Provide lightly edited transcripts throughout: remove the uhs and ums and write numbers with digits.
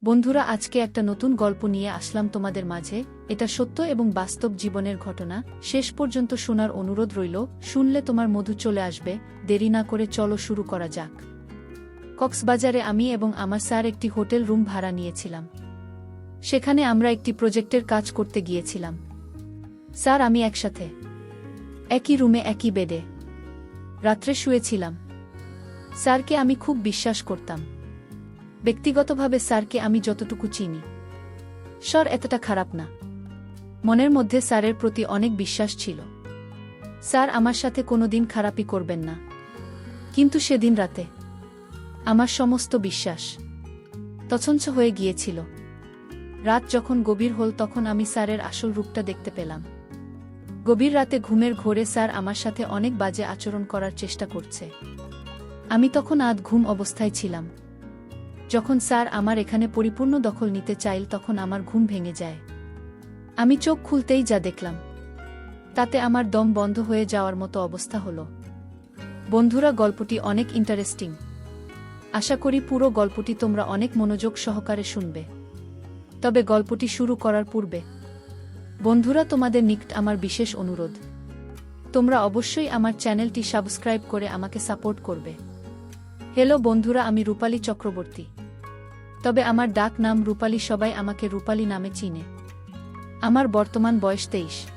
বন্ধুরা, আজকে একটা নতুন গল্প নিয়ে আসলাম তোমাদের মাঝে। এটা সত্য এবং বাস্তব জীবনের ঘটনা। শেষ পর্যন্ত শোনার অনুরোধ রইল। শুনলে তোমার মধু চলে আসবে। দেরি না করে চলো শুরু করা যাক। কক্সবাজারে আমি এবং আমার স্যার একটি হোটেল রুম ভাড়া নিয়েছিলাম। সেখানে আমরা একটি প্রজেক্টের কাজ করতে গিয়েছিলাম। স্যার আমি একসাথে একই রুমে একই বেডে রাত্রে শুয়েছিলাম। স্যারকে আমি খুব বিশ্বাস করতাম। ব্যক্তিগতভাবে স্যারকে আমি যতটুকু চিনি, স্যার এতটা খারাপ না। মনের মধ্যে স্যারের প্রতি অনেক বিশ্বাস ছিল। স্যার আমার সাথে কোনোদিন খারাপই করবেন না। কিন্তু সেদিন রাতে আমার সমস্ত বিশ্বাস তছনছ হয়ে গিয়েছিল। রাত যখন গভীর হল তখন আমি স্যারের আসল রূপটা দেখতে পেলাম। গভীর রাতে ঘুমের ঘোরে স্যার আমার সাথে অনেক বাজে আচরণ করার চেষ্টা করছে। আমি তখন আধ ঘুম অবস্থায় ছিলাম। যখন স্যার আমার এখানে পরিপূর্ণ দখল নিতে চাইল তখন আমার ঘুম ভেঙে যায়। আমি চোখ খুলতেই যা দেখলাম তাতে আমার দম বন্ধ হয়ে যাওয়ার মতো অবস্থা হলো। বন্ধুরা, গল্পটি অনেক ইন্টারেস্টিং। আশা করি পুরো গল্পটি তোমরা অনেক মনোযোগ সহকারে শুনবে। তবে গল্পটি শুরু করার পূর্বে বন্ধুরা, তোমাদের নিকট আমার বিশেষ অনুরোধ, তোমরা অবশ্যই আমার চ্যানেলটি সাবস্ক্রাইব করে আমাকে সাপোর্ট করবে। হ্যালো বন্ধুরা, আমি রূপালী চক্রবর্তী। তবে আমার ডাক নাম রূপালী। সবাই আমাকে রূপালী নামে চিনে। আমার বর্তমান বয়স 23।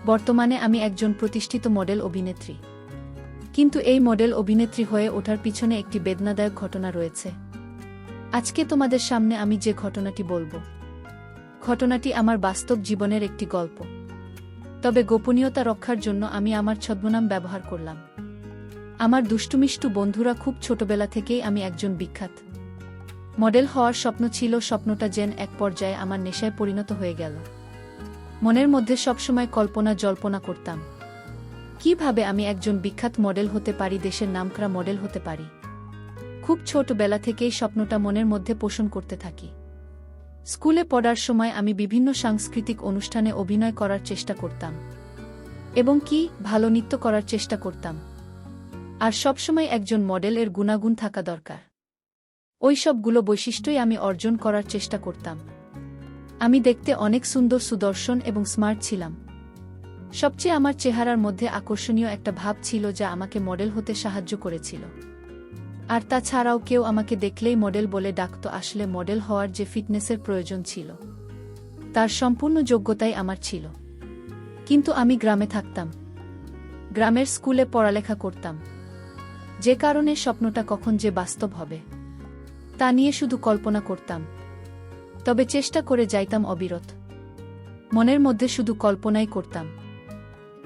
বর্তমানে আমি একজন প্রতিষ্ঠিত মডেল অভিনেত্রী। কিন্তু এই মডেল অভিনেত্রী হয়ে ওঠার পিছনে একটি বেদনাদায়ক ঘটনা রয়েছে। আজকে তোমাদের সামনে আমি যে ঘটনাটি বলবো, ঘটনাটি আমার বাস্তব জীবনের একটি গল্প। তবে গোপনীয়তা রক্ষার জন্য আমি আমার ছদ্মনাম ব্যবহার করলাম। আমার দুষ্টুমিষ্টু বন্ধুরা, খুব ছোটবেলা থেকেই আমি একজন বিখ্যাত মডেল হওয়ার স্বপ্ন ছিল। স্বপ্নটা যেন এক পর্যায়ে আমার নেশায় পরিণত হয়ে গেল। মনের মধ্যে সবসময় কল্পনা জল্পনা করতাম, কিভাবে আমি একজন বিখ্যাত মডেল হতে পারি, দেশের নামকরা মডেল হতে পারি। খুব ছোটবেলা থেকেই স্বপ্নটা মনের মধ্যে পোষণ করতে থাকি। স্কুলে পড়ার সময় আমি বিভিন্ন সাংস্কৃতিক অনুষ্ঠানে অভিনয় করার চেষ্টা করতাম এবং ভালো নৃত্য করার চেষ্টা করতাম। আর সবসময় একজন মডেলের গুণাগুণ থাকা দরকার। ওই সবগুলো বৈশিষ্ট্যই আমি অর্জন করার চেষ্টা করতাম। আমি দেখতে অনেক সুন্দর, সুদর্শন এবং স্মার্ট ছিলাম। সবচেয়ে আমার চেহারার মধ্যে আকর্ষণীয় একটা ভাব ছিল যা আমাকে মডেল হতে সাহায্য করেছিল। আর তাছাড়াও কেউ আমাকে দেখলেই মডেল বলে ডাকত। আসলে মডেল হওয়ার যে ফিটনেসের প্রয়োজন ছিল তার সম্পূর্ণ যোগ্যতাই আমার ছিল। কিন্তু আমি গ্রামে থাকতাম, গ্রামের স্কুলে পড়ালেখা করতাম। যে কারণে স্বপ্নটা কখন যে বাস্তব হবে তা নিয়ে শুধু কল্পনা করতাম। তবে চেষ্টা করে যাইতাম অবিরত। মনের মধ্যে শুধু কল্পনাই করতাম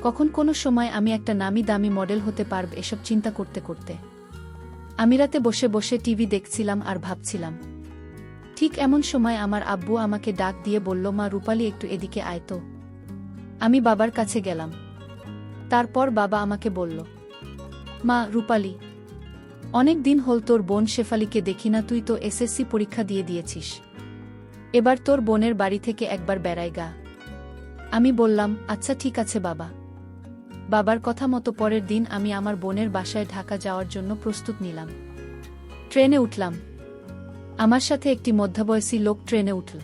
কখন কোনো সময় আমি একটা নামি দামি মডেল হতে পারব। এসব চিন্তা করতে করতে আমি রাতে বসে বসে টিভি দেখছিলাম আর ভাবছিলাম। ঠিক এমন সময় আমার আব্বু আমাকে ডাক দিয়ে বলল, মা রূপালী, একটু এদিকে আয় তো। আমি বাবার কাছে গেলাম। তারপর বাবা আমাকে বলল, মা রূপালী, অনেক দিন হল তোর বোন শেফালিকে দেখি না। তুই তো এসএসসি পরীক্ষা দিয়ে দিয়েছিস। এবার তোর বোনের বাড়ি থেকে একবার বেড়াই গা। আমি বললাম, আচ্ছা ঠিক আছে বাবা। বাবার কথা মতো পরের দিন আমি আমার বোনের বাসায় ঢাকা যাওয়ার জন্য প্রস্তুত নিলাম। ট্রেনে উঠলাম। আমার সাথে একটি মধ্যবয়সী লোক ট্রেনে উঠল।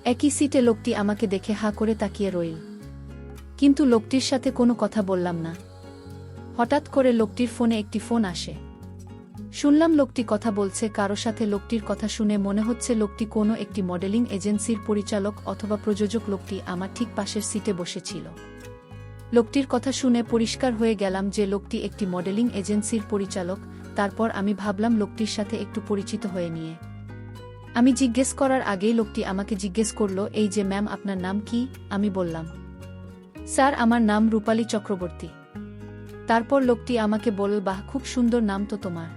একই সিটে লোকটি আমাকে দেখে হা করে তাকিয়ে রইল। কিন্তু লোকটির সাথে কোনো কথা বললাম না। হঠাৎ করে লোকটির ফোনে একটি ফোন আসে। শুনলাম লোকটি কথা বলছে কারো সাথে। লোকটির কথা শুনে মনে হচ্ছে লোকটি কোনো একটি মডেলিং এজেন্সির পরিচালক অথবা প্রযোজক। লোকটি আমার ঠিক পাশের সিটে বসেছিল। লোকটির কথা শুনে পরিষ্কার হয়ে গেলাম যে লোকটি একটি মডেলিং এজেন্সির পরিচালক। তারপর আমি ভাবলাম লোকটির সাথে একটু পরিচিত হয়ে নিয়ে। আমি জিজ্ঞেস করার আগেই লোকটি আমাকে জিজ্ঞেস করল, এই যে ম্যাম, আপনার নাম কি? আমি বললাম, স্যার আমার নাম রূপালী চক্রবর্তী। তারপর লোকটি আমাকে বলল, বাহ, খুব সুন্দর নাম তো তোমার।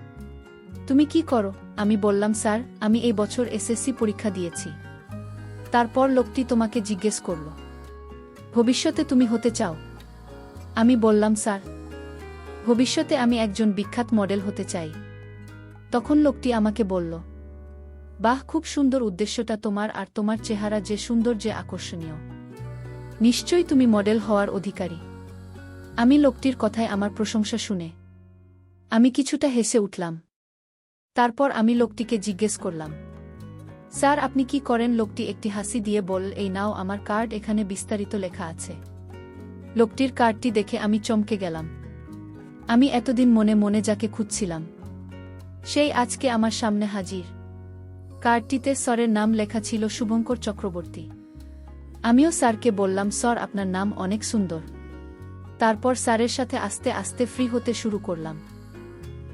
তুমি কি করো? আমি বললাম, স্যার আমি এই বছর এসএসসি পরীক্ষা দিয়েছি। তারপর লোকটি তোমাকে জিজ্ঞেস করল, ভবিষ্যতে তুমি হতে চাও? আমি বললাম, স্যার ভবিষ্যতে আমি একজন বিখ্যাত মডেল হতে চাই। তখন লোকটি আমাকে বলল, বাহ, খুব সুন্দর উদ্দেশ্যটা তোমার। আর তোমার চেহারা যে সুন্দর, যে আকর্ষণীয়, নিশ্চয়ই তুমি মডেল হওয়ার অধিকারী। আমি লোকটির কথায় আমার প্রশংসা শুনে আমি কিছুটা হেসে উঠলাম। তারপর আমি লোকটিকে জিজ্ঞেস করলাম, স্যার আপনি কি করেন? লোকটি একটি হাসি দিয়ে বলল, এই নাও আমার কার্ড, এখানে বিস্তারিত লেখা আছে। লোকটির কার্ডটি দেখে আমি চমকে গেলাম। আমি এতদিন মনে মনে যাকে খুঁজছিলাম সেই আজকে আমার সামনে হাজির। কার্ডটিতে স্যারের নাম লেখা ছিল শুভঙ্কর চক্রবর্তী। আমিও স্যারকে বললাম, স্যার আপনার নাম অনেক সুন্দর। তারপর স্যারের সাথে আস্তে আস্তে ফ্রি হতে শুরু করলাম।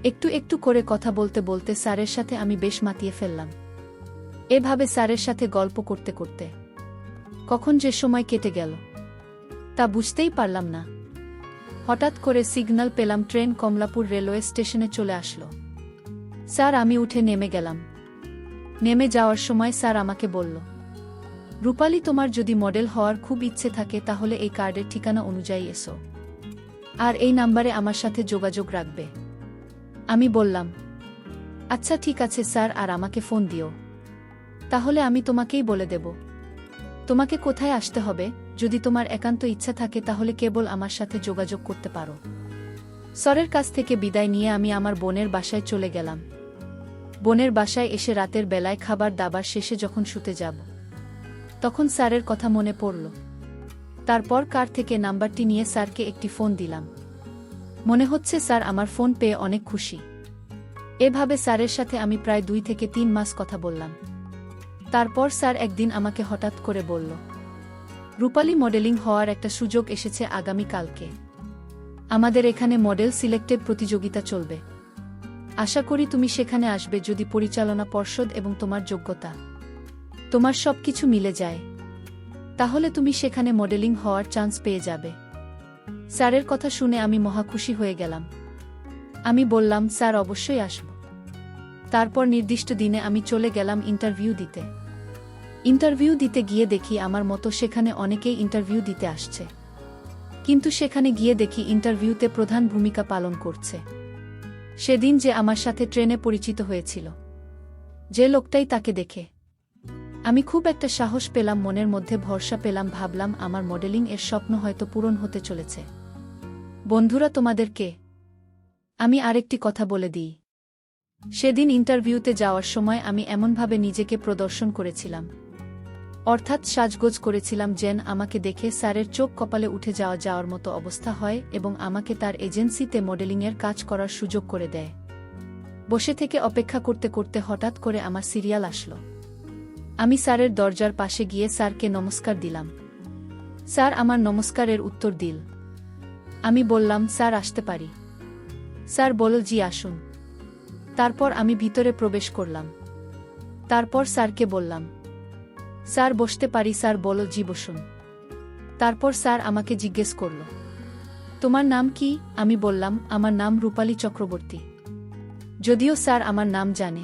একটু একটু করে কথা বলতে বলতে স্যারের সাথে আমি বেশ মাতিয়ে ফেললাম। এভাবে স্যারের সাথে গল্প করতে করতে কখন যে সময় কেটে গেল তা বুঝতেই পারলাম না। হঠাৎ করে সিগন্যাল পেলাম, ট্রেন কমলাপুর রেলওয়ে স্টেশনে চলে আসলো। স্যার আমি উঠে নেমে গেলাম। নেমে যাওয়ার সময় স্যার আমাকে বলল, রূপালী তোমার যদি মডেল হওয়ার খুব ইচ্ছে থাকে তাহলে এই কার্ডের ঠিকানা অনুযায়ী এসো, আর এই নাম্বারে আমার সাথে যোগাযোগ রাখবে। আমি বললাম, আচ্ছা ঠিক আছে স্যার, আর আমাকে ফোন দিও, তাহলে আমি তোমাকেই বলে দেব তোমাকে কোথায় আসতে হবে। যদি তোমার একান্ত ইচ্ছা থাকে তাহলে কেবল আমার সাথে যোগাযোগ করতে পারো। স্যারের কাছ থেকে বিদায় নিয়ে আমি আমার বোনের বাসায় চলে গেলাম। বোনের বাসায় এসে রাতের বেলায় খাবার দাবার শেষে যখন শুতে যাব তখন স্যারের কথা মনে পড়ল। তারপর কার থেকে নাম্বারটি নিয়ে স্যারকে একটি ফোন দিলাম। মনে হচ্ছে স্যার আমার ফোন পেয়ে অনেক খুশি। এভাবে স্যারের সাথে আমি প্রায় 2 থেকে 3 মাস কথা বললাম। তারপর স্যার একদিন আমাকে হঠাৎ করে বলল, রূপালী মডেলিং হওয়ার একটা সুযোগ এসেছে আগামী কালকে। আমাদের এখানে মডেল সিলেক্টেড প্রতিযোগিতা চলবে। আশা করি তুমি সেখানে আসবে যদি পরিচালনা পর্ষদ এবং তোমার যোগ্যতা তোমার সবকিছু মিলে যায়, তাহলে তুমি সেখানে মডেলিং হওয়ার চান্স পেয়ে যাবে। স্যারের কথা শুনে আমি মহা খুশি হয়ে গেলাম। আমি বললাম, স্যার অবশ্যই আসব। তারপর নির্দিষ্ট দিনে আমি চলে গেলাম ইন্টারভিউ দিতে। ইন্টারভিউ দিতে গিয়ে দেখি আমার মতো সেখানে অনেকেই ইন্টারভিউ দিতে আসছে, কিন্তু সেখানে গিয়ে দেখি ইন্টারভিউতে প্রধান ভূমিকা পালন করছে সেদিন যে আমার সাথে ট্রেনে পরিচিত হয়েছিল, যে লোকটাই, তাকে দেখে আমি খুব একটা সাহস পেলাম, মনের মধ্যে ভরসা পেলাম। ভাবলাম আমার মডেলিং এর স্বপ্ন হয়তো পূরণ হতে চলেছে। বন্ধুরা তোমাদেরকে আমি আরেকটি কথা বলে দিই। সেদিন ইন্টারভিউতে যাওয়ার সময় আমি এমনভাবে নিজেকে প্রদর্শন করেছিলাম, অর্থাৎ সাজগোজ করেছিলাম যেন আমাকে দেখে স্যারের চোখ কপালে উঠে যাওয়ার মতো অবস্থা হয় এবং আমাকে তার এজেন্সিতে মডেলিংয়ের কাজ করার সুযোগ করে দেয়। বসে থেকে অপেক্ষা করতে করতে হঠাৎ করে আমার সিরিয়াল আসলো। আমি স্যারের দরজার পাশে গিয়ে স্যারকে নমস্কার দিলাম। স্যার আমার নমস্কারের উত্তর দিল। আমি বললাম, স্যার আসতে পারি? স্যার বলল, জি আসুন। তারপর আমি ভিতরে প্রবেশ করলাম। তারপর স্যারকে বললাম, স্যার বসতে পারি? স্যার বলল, জি বসুন। তারপর স্যার আমাকে জিজ্ঞেস করল, তোমার নাম কি? আমি বললাম, আমার নাম রূপালী চক্রবর্তী। যদিও স্যার আমার নাম জানে,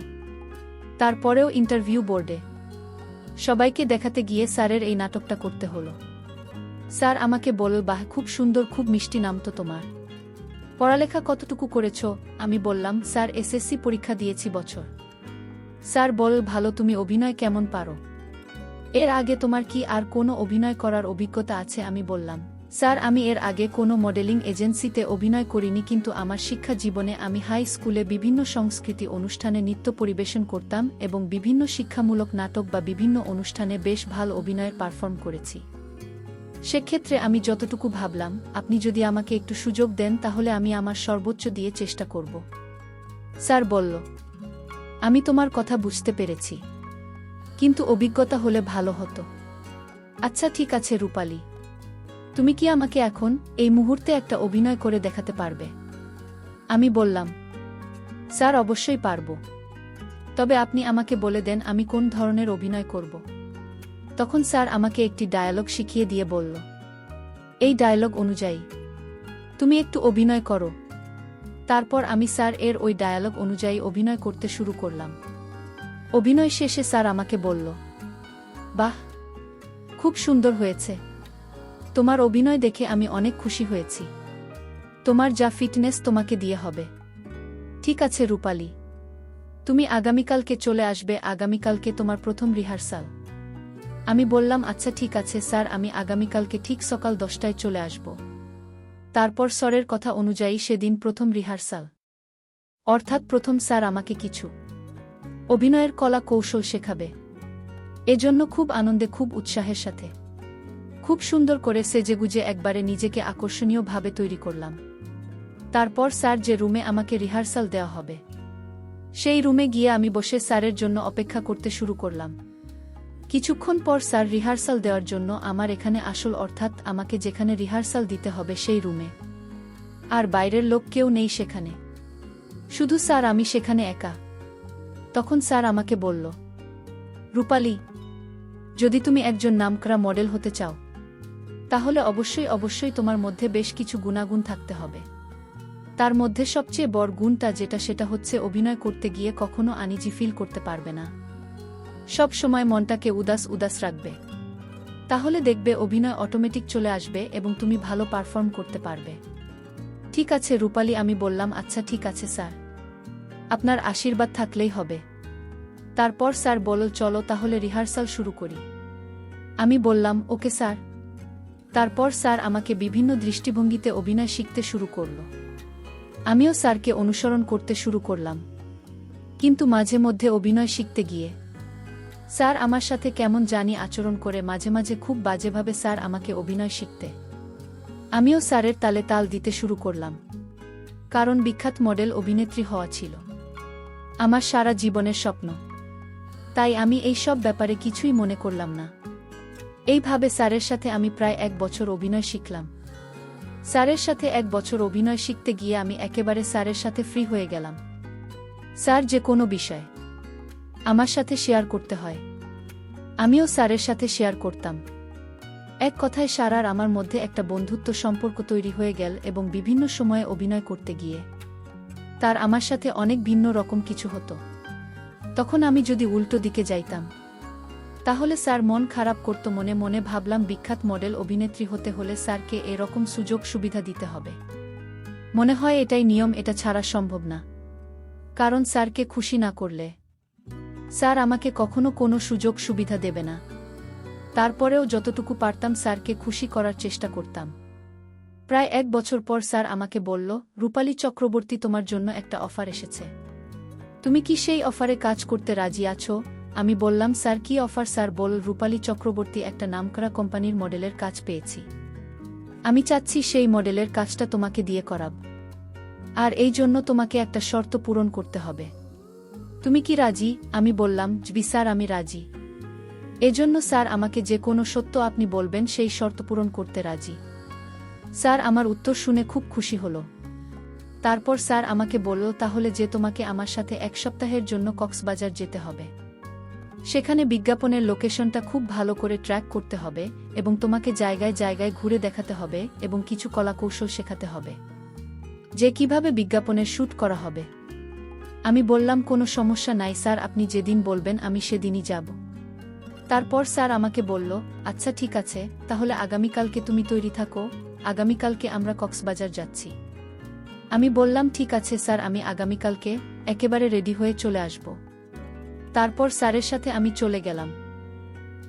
তারপরেও ইন্টারভিউ বোর্ডে সবাইকে দেখাতে গিয়ে স্যারের এই নাটকটা করতে হলো। স্যার আমাকে বলল, বাহ খুব সুন্দর, খুব মিষ্টি নাম তো তোমার। পড়ালেখা কতটুকু করেছ? আমি বললাম, স্যার এসএসসি পরীক্ষা দিয়েছি বছর। স্যার বলল, ভালো। তুমি অভিনয় কেমন পারো? এর আগে তোমার কি আর কোনো অভিনয় করার অভিজ্ঞতা আছে? আমি বললাম, স্যার আমি এর আগে কোনো মডেলিং এজেন্সিতে অভিনয় করিনি, কিন্তু আমার শিক্ষা জীবনে আমি হাই স্কুলে বিভিন্ন সংস্কৃতি অনুষ্ঠানে নৃত্য পরিবেশন করতাম এবং বিভিন্ন শিক্ষামূলক নাটক বা বিভিন্ন অনুষ্ঠানে বেশ ভালো অভিনয়ের পারফর্ম করেছি। সেক্ষেত্রে আমি যতটুকু ভাবলাম, আপনি যদি আমাকে একটু সুযোগ দেন তাহলে আমি আমার সর্বোচ্চ দিয়ে চেষ্টা করব। স্যার বলল, আমি তোমার কথা বুঝতে পেরেছি, কিন্তু অভিজ্ঞতা হলে ভালো হতো। আচ্ছা ঠিক আছে রূপালী, তুমি কি আমাকে এখন এই মুহূর্তে একটা অভিনয় করে দেখাতে পারবে? আমি বললাম, স্যার অবশ্যই পারব, তবে আপনি আমাকে বলে দেন আমি কোন ধরনের অভিনয় করব। তখন স্যার আমাকে একটি ডায়ালগ শিখিয়ে দিয়ে বলল, এই ডায়ালগ অনুযায়ী তুমি একটু অভিনয় করো। তারপর আমি স্যার এর ওই ডায়ালগ অনুযায়ী অভিনয় করতে শুরু করলাম। অভিনয় শেষে স্যার আমাকে বলল, বাহ খুব সুন্দর হয়েছে, তোমার অভিনয় দেখে আমি অনেক খুশি হয়েছি। তোমার যা ফিটনেস তোমাকে দিয়ে হবে। ঠিক আছে রূপালী, তুমি আগামীকালকে চলে আসবে, আগামীকালকে তোমার প্রথম রিহার্সাল। আমি বললাম, আচ্ছা ঠিক আছে স্যার, আমি আগামীকালকে ঠিক সকাল 10টায় চলে আসব। তারপর স্যারের কথা অনুযায়ী সেদিন প্রথম রিহার্সাল, অর্থাৎ প্রথম স্যার আমাকে কিছু অভিনয়ের কলা কৌশল শেখাবে। এজন্য খুব আনন্দে খুব উৎসাহের সাথে খুব সুন্দর করে সেজেগুজে একবারে নিজেকে আকর্ষণীয়ভাবে তৈরি করলাম। তারপর স্যার যে রুমে আমাকে রিহার্সাল দেওয়া হবে সেই রুমে গিয়ে আমি বসে স্যারের জন্য অপেক্ষা করতে শুরু করলাম। কিছুক্ষণ পর স্যার রিহার্সাল দেওয়ার জন্য আমার এখানে আসল অর্থাৎ আমাকে যেখানে রিহার্সাল দিতে হবে সেই রুমে, আর বাইরের লোক কেউ নেই সেখানে, শুধু স্যার আমি সেখানে একা। তখন স্যার আমাকে বলল, রূপালী, যদি তুমি একজন নামকরা মডেল হতে চাও তাহলে অবশ্যই অবশ্যই তোমার মধ্যে বেশ কিছু গুণাগুণ থাকতে হবে। তার মধ্যে সবচেয়ে বড় গুণটা সেটা হচ্ছে অভিনয় করতে গিয়ে কখনো আনইজি ফিল করতে পারবে না, সব সময় মনটাকে উদাস উদাস রাখবে। তাহলে দেখবে অভিনয় অটোমেটিক চলে আসবে এবং তুমি ভালো পারফর্ম করতে পারবে। ঠিক আছে রূপালী, আমি বললাম আচ্ছা ঠিক আছে স্যার, আপনার আশীর্বাদ থাকলেই হবে। তারপর স্যার বলল চলো তাহলে রিহার্সাল শুরু করি। আমি বললাম ওকে স্যার। তারপর স্যার আমাকে বিভিন্ন দৃষ্টিভঙ্গিতে অভিনয় শিখতে শুরু করল। আমিও স্যারকে অনুসরণ করতে শুরু করলাম। কিন্তু মাঝে মধ্যে অভিনয় শিখতে গিয়ে স্যার আমার সাথে কেমন জানি আচরণ করে, মাঝে মাঝে খুব বাজেভাবে স্যার আমাকে অভিনয় শিখতে। আমিও স্যারের তালে তাল দিতে শুরু করলাম, কারণ বিখ্যাত মডেল অভিনেত্রী হওয়া ছিল আমার সারা জীবনের স্বপ্ন। তাই আমি এই সব ব্যাপারে কিছুই মনে করলাম না। এইভাবে স্যারের সাথে আমি প্রায় 1 বছর অভিনয় শিখলাম। স্যারের সাথে 1 বছর অভিনয় শিখতে গিয়ে আমি একেবারে স্যারের সাথে ফ্রি হয়ে গেলাম। স্যার যে কোনো বিষয় আমার সাথে শেয়ার করতে হয় আমিও স্যারের সাথে শেয়ার করতাম। এক কথায় স্যার আর আমার মধ্যে একটা বন্ধুত্ব সম্পর্ক তৈরি হয়ে গেল এবং বিভিন্ন সময়ে অভিনয় করতে গিয়ে তার আমার সাথে অনেক ভিন্ন রকম কিছু হতো। তখন আমি যদি উল্টো দিকে যাইতাম তাহলে স্যার মন খারাপ করত। মনে মনে ভাবলাম বিখ্যাত মডেল অভিনেত্রী হতে হলে স্যারকে এরকম সুযোগ সুবিধা দিতে হবে। মনে হয় এটাই নিয়ম, এটা ছাড়া সম্ভব না, কারণ স্যারকে খুশি না করলে স্যার আমাকে কখনো কোনো সুযোগ সুবিধা দেবে না। তারপরেও যতটুকু পারতাম স্যারকে খুশি করার চেষ্টা করতাম। প্রায় 1 বছর পর স্যার আমাকে বলল, রূপালী চক্রবর্তী, তোমার জন্য একটা অফার এসেছে, তুমি কি সেই অফারে কাজ করতে রাজি আছো? আমি বললাম স্যার কি অফার? স্যার বলল, রূপালী চক্রবর্তী, একটা নামকরা কোম্পানির মডেলের কাজ পেয়েছি, আমি চাচ্ছি সেই মডেলের কাজটা তোমাকে দিয়ে করাব, আর এই জন্য তোমাকে একটা শর্ত পূরণ করতে হবে, তুমি কি রাজি? আমি বললাম জি স্যার, আমি রাজি। এজন্য স্যার আমাকে যে কোনো সত্য আপনি বলবেন সেই শর্ত পূরণ করতে রাজি। স্যার আমার উত্তর শুনে খুব খুশি হলো। তারপর স্যার আমাকে বলল, তাহলে যে তোমাকে আমার সাথে 1 সপ্তাহের জন্য কক্সবাজার যেতে হবে, সেখানে বিজ্ঞাপনের লোকেশনটা খুব ভালো করে ট্র্যাক করতে হবে এবং তোমাকে জায়গায় জায়গায় ঘুরে দেখাতে হবে এবং কিছু কলাকৌশল শেখাতে হবে যে কিভাবে বিজ্ঞাপনের শ্যুট করা হবে। আমি বললাম কোনো সমস্যা নাই স্যার, আপনি যেদিন বলবেন আমি সেদিনই যাব। তারপর স্যার আমাকে বলল, আচ্ছা ঠিক আছে, তাহলে আগামীকালকে তুমি তৈরি থাকো, আগামীকালকে আমরা কক্সবাজার যাচ্ছি। আমি বললাম ঠিক আছে স্যার, আমি আগামীকালকে একেবারে রেডি হয়ে চলে আসব। তারপর স্যারের সাথে আমি চলে গেলাম।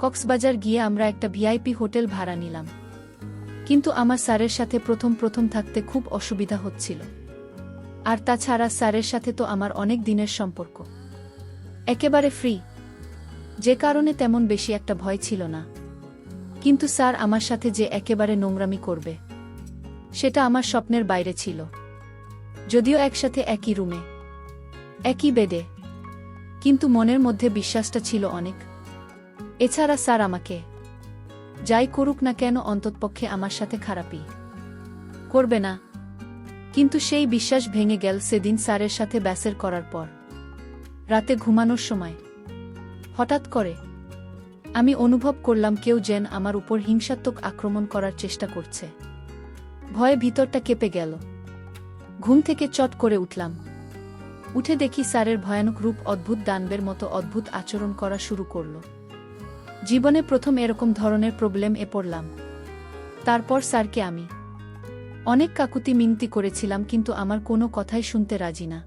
কক্সবাজার গিয়ে আমরা একটা ভিআইপি হোটেল ভাড়া নিলাম। কিন্তু আমার স্যারের সাথে প্রথম প্রথম থাকতে খুব অসুবিধা হচ্ছিল। আর তাছাড়া স্যারের সাথে তো আমার অনেক দিনের সম্পর্ক, একেবারে ফ্রি, যে কারণে তেমন বেশি একটা ভয় ছিল না। কিন্তু স্যার আমার সাথে যে একেবারে নোংরামি করবে সেটা আমার স্বপ্নের বাইরে ছিল। যদিও একসাথে একই রুমে একই বেডে, কিন্তু মনের মধ্যে বিশ্বাসটা ছিল অনেক। এছাড়া স্যার আমাকে যাই করুক না কেন অন্ততপক্ষে আমার সাথে খারাপই করবে না। কিন্তু সেই বিশ্বাস ভেঙে গেল সেদিন স্যারের সাথে ব্যাসের করার পর। রাতে ঘুমানোর সময় হঠাৎ করে আমি অনুভব করলাম কেউ যেন আমার উপর হিংসাত্মক আক্রমণ করার চেষ্টা করছে। ভয়ে ভিতরটা কেঁপে গেল। ঘুম থেকে চট করে উঠলাম। উঠে দেখি স্যারের ভয়ানক রূপ অদ্ভুত দানবের মতো অদ্ভুত আচরণ করা শুরু করল। জীবনে প্রথম এরকম ধরনের প্রবলেম পড়লাম। তারপর স্যারকে আমি অনেক কাকুতি মিনতি করেছিলাম, কিন্তু আমার কোনো কথাই শুনতে রাজি না।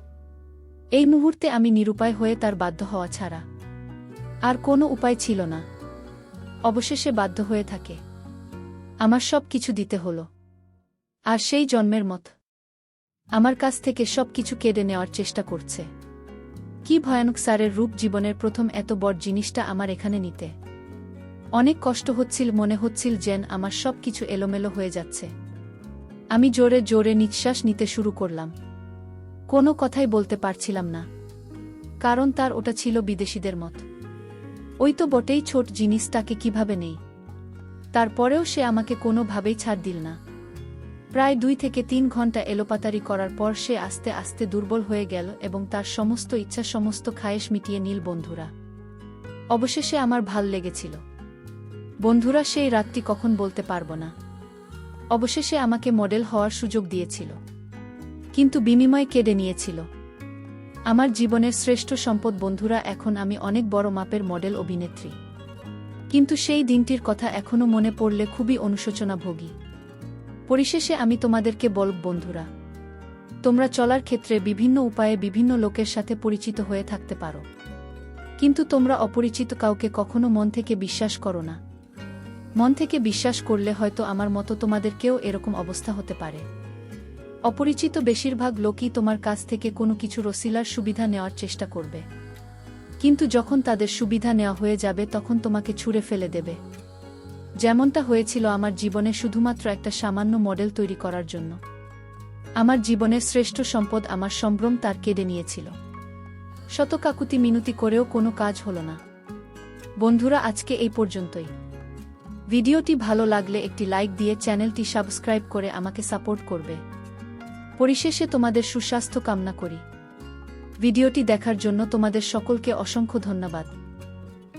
এই মুহূর্তে আমি নিরুপায় হয়ে তার বাধ্য হওয়া ছাড়া আর কোনো উপায় ছিল না। অবশেষে বাধ্য হয়ে থাকে আমার সব কিছু দিতে হলো। আর সেই জন্মের মত আমার কাছ থেকে সব কিছু কেড়ে নেওয়ার চেষ্টা করছে। কি ভয়ানক স্যারের রূপ জীবনের প্রথম এত বড় জিনিসটা আমার এখানে নিতে। অনেক কষ্ট হচ্ছিল, মনে হচ্ছিল যেন আমার সব কিছু এলোমেলো হয়ে যাচ্ছে। আমি জোরে জোরে নিঃশ্বাস নিতে শুরু করলাম। কোনো কথাই বলতে পারছিলাম না, কারণ তার ওটা ছিল বিদেশিদের মত। ওই তো বটেই, ছোট জিনিস, তাকে কিভাবে নেই। তারপরেও সে আমাকে কোনোভাবেই ছাড় দিল না। প্রায় 2 থেকে 3 ঘন্টা এলোপাতারি করার পর সে আস্তে আস্তে দুর্বল হয়ে গেল এবং তার সমস্ত ইচ্ছা, সমস্ত খায়েশ মিটিয়ে নিল। বন্ধুরা, অবশেষে আমার ভাল লেগেছিল। বন্ধুরা, সেই রাতটি কখন বলতে পারবো না। অবশেষে আমাকে মডেল হওয়ার সুযোগ দিয়েছিল, কিন্তু বিনিময়ে কেড়ে নিয়েছিল আমার জীবনের শ্রেষ্ঠ সম্পদ। বন্ধুরা, এখন আমি অনেক বড় মাপের মডেল অভিনেত্রী, কিন্তু সেই দিনটির কথা এখনো মনে পড়লে খুবই অনুশোচনা ভোগী। পরিশেষে আমি তোমাদেরকে বলব বন্ধুরা, তোমরা চলার ক্ষেত্রে বিভিন্ন উপায়ে বিভিন্ন লোকের সাথে পরিচিত হয়ে থাকতে পারো, কিন্তু তোমরা অপরিচিত কাউকে কখনো মন থেকে বিশ্বাস করো না। মন থেকে বিশ্বাস করলে হয়তো আমার মতো তোমাদেরকেও এরকম অবস্থা হতে পারে। অপরিচিত বেশিরভাগ লোকই তোমার কাছ থেকে কোনো কিছু রসিলার সুবিধা নেওয়ার চেষ্টা করবে, কিন্তু যখন তাদের সুবিধা নেওয়া হয়ে যাবে তখন তোমাকে ছুঁড়ে ফেলে দেবে। যেমনটা হয়েছিল আমার জীবনে, শুধুমাত্র একটা সামান্য মডেল তৈরি করার জন্য আমার জীবনের শ্রেষ্ঠ সম্পদ, আমার সম্ভ্রম, তার কেড়ে নিয়েছিল। শত কাকুতি মিনতি করেও কোনো কাজ হলো না। বন্ধুরা, আজকে এই পর্যন্তই। ভিডিওটি ভালো লাগলে একটি লাইক দিয়ে চ্যানেলটি সাবস্ক্রাইব করে আমাকে সাপোর্ট করবে। পরিশেষে তোমাদের সুস্বাস্থ্য কামনা করি। ভিডিওটি দেখার জন্য তোমাদের সকলকে অসংখ্য ধন্যবাদ।